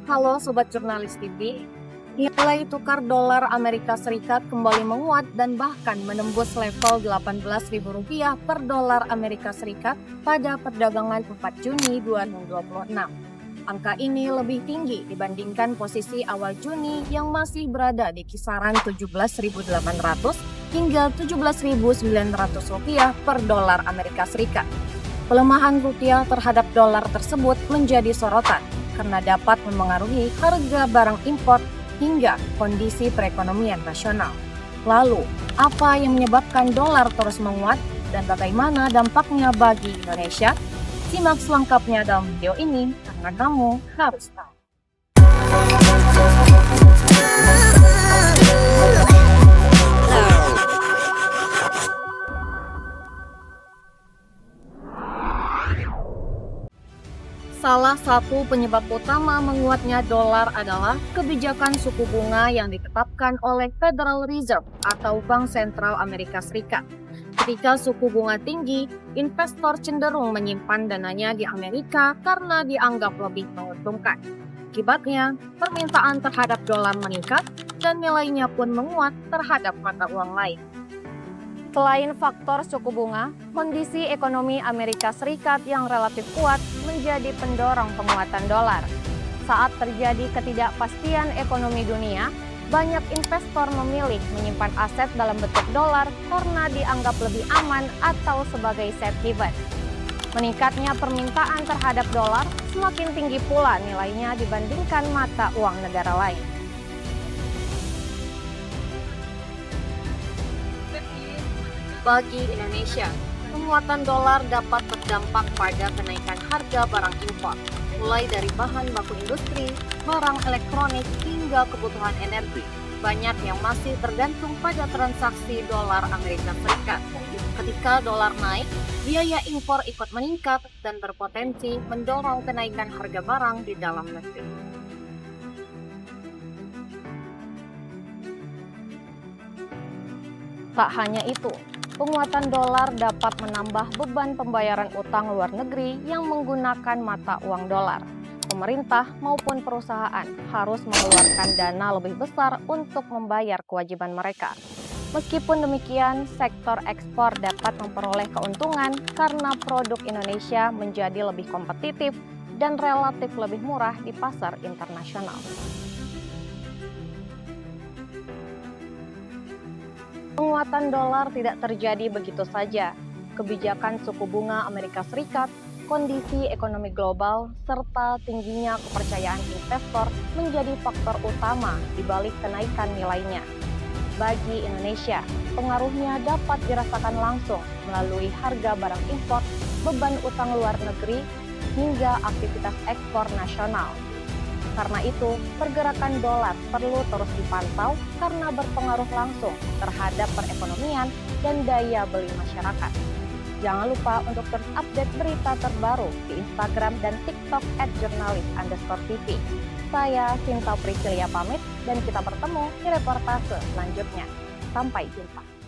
Halo Sobat Jurnalis TV, nilai tukar dolar Amerika Serikat kembali menguat dan bahkan menembus level Rp18.000 per dolar Amerika Serikat pada perdagangan 4 Juni 2026. Angka ini lebih tinggi dibandingkan posisi awal Juni yang masih berada di kisaran 17.800 hingga Rp17.900 per dolar Amerika Serikat. Pelemahan rupiah terhadap dolar tersebut menjadi sorotan karena dapat memengaruhi harga barang impor hingga kondisi perekonomian nasional. Lalu, apa yang menyebabkan dolar terus menguat dan bagaimana dampaknya bagi Indonesia? Simak selengkapnya dalam video ini karena kamu harus tahu. Salah satu penyebab utama menguatnya dolar adalah kebijakan suku bunga yang ditetapkan oleh Federal Reserve atau Bank Sentral Amerika Serikat. Ketika suku bunga tinggi, investor cenderung menyimpan dananya di Amerika karena dianggap lebih menguntungkan. Akibatnya, permintaan terhadap dolar meningkat dan nilainya pun menguat terhadap mata uang lain. Selain faktor suku bunga, kondisi ekonomi Amerika Serikat yang relatif kuat menjadi pendorong penguatan dolar. Saat terjadi ketidakpastian ekonomi dunia, banyak investor memilih menyimpan aset dalam bentuk dolar karena dianggap lebih aman atau sebagai safe haven. Meningkatnya permintaan terhadap dolar, semakin tinggi pula nilainya dibandingkan mata uang negara lain. Bagi Indonesia, penguatan dolar dapat berdampak pada kenaikan harga barang impor, mulai dari bahan baku industri, barang elektronik, hingga kebutuhan energi. Banyak yang masih tergantung pada transaksi dolar Amerika Serikat. Ketika dolar naik, biaya impor ikut meningkat dan berpotensi mendorong kenaikan harga barang di dalam negeri. Tak hanya itu, penguatan dolar dapat menambah beban pembayaran utang luar negeri yang menggunakan mata uang dolar. Pemerintah maupun perusahaan harus mengeluarkan dana lebih besar untuk membayar kewajiban mereka. Meskipun demikian, sektor ekspor dapat memperoleh keuntungan karena produk Indonesia menjadi lebih kompetitif dan relatif lebih murah di pasar internasional. Penguatan dolar tidak terjadi begitu saja. Kebijakan suku bunga Amerika Serikat, kondisi ekonomi global, serta tingginya kepercayaan investor menjadi faktor utama di balik kenaikan nilainya. Bagi Indonesia, pengaruhnya dapat dirasakan langsung melalui harga barang impor, beban utang luar negeri, hingga aktivitas ekspor nasional. Karena itu, pergerakan dolar perlu terus dipantau karena berpengaruh langsung terhadap perekonomian dan daya beli masyarakat. Jangan lupa untuk terus update berita terbaru di Instagram dan TikTok @jurnalis_tv. Saya Sinta Priscilia pamit dan kita bertemu di reportase selanjutnya. Sampai jumpa.